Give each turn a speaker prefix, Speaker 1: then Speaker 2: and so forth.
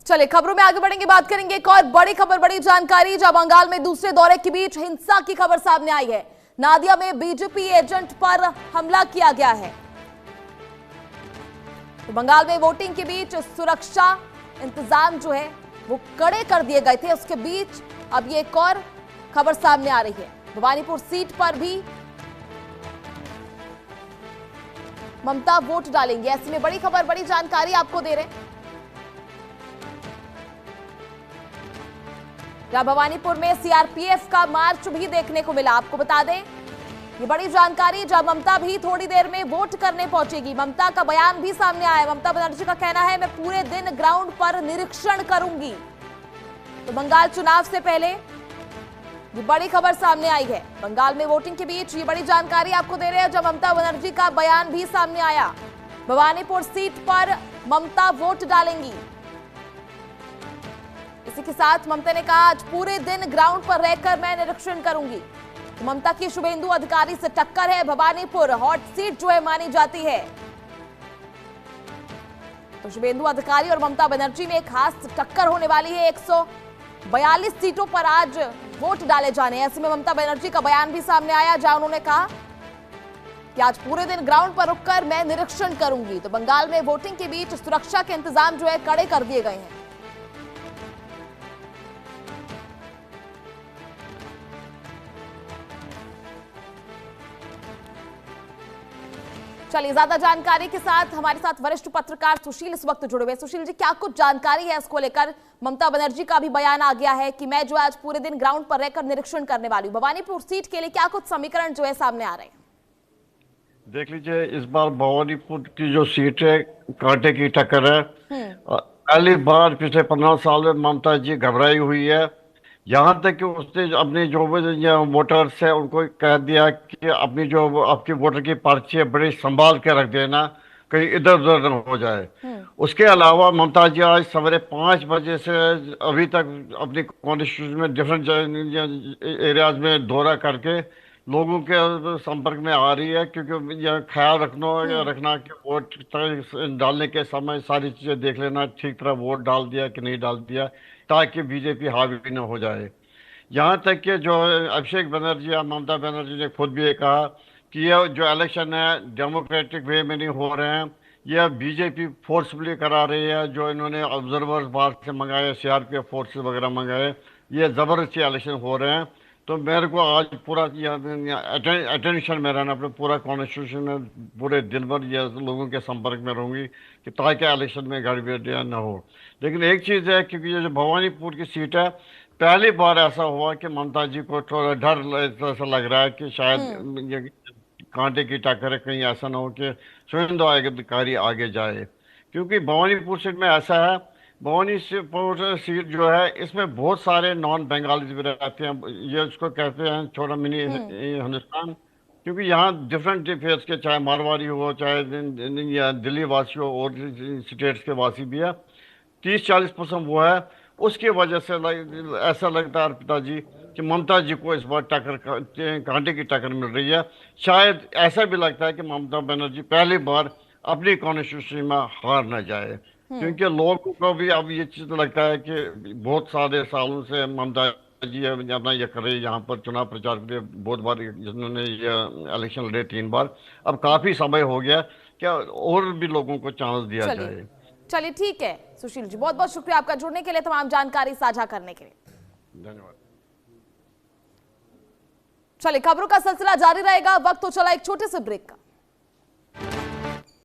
Speaker 1: चलिए खबरों में आगे बढ़ेंगे, बात करेंगे एक और बड़ी खबर, बड़ी जानकारी। जहां बंगाल में दूसरे दौरे के बीच हिंसा की खबर सामने आई है। नादिया में बीजेपी एजेंट पर हमला किया गया है। तो बंगाल में वोटिंग के बीच सुरक्षा इंतजाम जो है वो कड़े कर दिए गए थे। उसके बीच अब ये एक और खबर सामने आ रही है। भवानीपुर सीट पर भी ममता वोट डालेंगे। ऐसे में बड़ी खबर, बड़ी जानकारी आपको दे रहे हैं। भवानीपुर में सीआरपीएफ का मार्च भी देखने को मिला। आपको बता दें ये बड़ी जानकारी, जब ममता भी थोड़ी देर में वोट करने पहुंचेगी। ममता का बयान भी सामने आया। ममता बनर्जी का कहना है मैं पूरे दिन ग्राउंड पर निरीक्षण करूंगी। तो बंगाल चुनाव से पहले ये बड़ी खबर सामने आई है। बंगाल में वोटिंग के बीच ये बड़ी जानकारी आपको दे रहे हैं, जब ममता बनर्जी का बयान भी सामने आया। भवानीपुर सीट पर ममता वोट डालेंगी। इसी के साथ ममता ने कहा आज पूरे दिन ग्राउंड पर रहकर मैं निरीक्षण करूंगी। तो ममता की शुभेंदु अधिकारी से टक्कर है। भवानीपुर हॉट सीट जो है मानी जाती है। तो शुभेंदु अधिकारी और ममता बनर्जी में खास टक्कर होने वाली है। 142 सीटों पर आज वोट डाले जाने हैं। ऐसे में ममता बनर्जी का बयान भी सामने आया, जहां उन्होंने कहा कि आज पूरे दिन ग्राउंड पर रुककर मैं निरीक्षण करूंगी। तो बंगाल में वोटिंग के बीच सुरक्षा के इंतजाम जो है कड़े कर दिए गए हैं। चलिए ज्यादा जानकारी के साथ हमारे साथ वरिष्ठ पत्रकार सुशील इस वक्त जुड़े हुए। सुशील जी, क्या कुछ जानकारी है इसको लेकर? ममता बनर्जी का भी बयान आ गया है कि मैं जो आज पूरे दिन ग्राउंड पर रहकर निरीक्षण करने वाली हूँ। भवानीपुर सीट के लिए क्या कुछ समीकरण जो है सामने आ रहे हैं?
Speaker 2: देख लीजिए, इस बार भवानीपुर की जो सीट है कांटे की टक्कर है। पहली बार पिछले 15 साल में ममता जी घबराई हुई है। यहाँ तक कि उसने अपने जो वोटर्स है उनको कह दिया कि अपनी जो आपकी वोटर की पर्ची है बड़ी संभाल के रख देना, कहीं इधर उधर न हो जाए। उसके अलावा ममता जी आज सवेरे 5 बजे से अभी तक अपनी कॉन्स्टिट्यूशन में डिफरेंट एरियाज में दौरा करके लोगों के संपर्क में आ रही है, क्योंकि यह ख्याल रखना कि वोट डालने के समय सारी चीज़ें देख लेना, ठीक तरह वोट डाल दिया कि नहीं डाल दिया, ताकि बीजेपी हावी न हो जाए। यहाँ तक कि जो अभिषेक बनर्जी या ममता बनर्जी ने खुद भी ये कहा कि यह जो इलेक्शन है डेमोक्रेटिक वे में नहीं हो रहे हैं, यह बीजेपी फोर्सफुली करा रही है। जो इन्होंने ऑब्जर्वर्स बाहर से मंगाए, सीआरपीएफ फोर्सेस वगैरह मंगाए, ये ज़बरदस्ती इलेक्शन हो रहे हैं। तो मेरे को आज पूरा अटेंशन में रहना, अपने पूरा कॉन्स्टिट्यूशन में पूरे दिन भर ये लोगों के संपर्क में रहूंगी कि ताकि इलेक्शन में गड़बड़ियाँ न हो। लेकिन एक चीज़ है, क्योंकि ये जो भवानीपुर की सीट है, पहली बार ऐसा हुआ कि ममता जी को थोड़ा डर ऐसा लग रहा है कि शायद ये कांटे की टक्कर है, कहीं ऐसा ना हो कि शुभेंदु अधिकारी आगे जाए। क्योंकि भवानीपुर सीट में ऐसा है, भवानीपुर सीट जो है इसमें बहुत सारे नॉन बंगालीज भी रहते हैं। ये उसको कहते हैं छोटा मिनी हिंदुस्तान, क्योंकि यहाँ डिफरेंट फेस के, चाहे मारवाड़ी हो, चाहे या दिल्ली वासी हो, और स्टेट्स के वासी भी है। 30-40% वो है। उसकी वजह से ऐसा लगता है अर्पिता जी कि ममता जी को इस बार कांटे की टक्कर मिल रही है। शायद ऐसा भी लगता है कि ममता बनर्जी पहली बार अपनी कॉन्स्टिट्यूशन में हार न जाए, क्योंकि लोगों को भी अब ये चीज लगता है कि बहुत सारे सालों से ममता जी अपना ये कर रही है, यहाँ पर चुनाव प्रचार के लिए बहुत बार जिन्होंने ये इलेक्शन लड़े 3 बार, अब काफी समय हो गया, क्या और भी लोगों को चांस दिया जाए।
Speaker 1: चलिए ठीक है सुशील जी, बहुत बहुत शुक्रिया आपका जुड़ने के लिए, तमाम जानकारी साझा करने के लिए
Speaker 2: धन्यवाद।
Speaker 1: चलिए खबरों का सिलसिला जारी रहेगा। वक्त तो चला एक छोटे से ब्रेक का।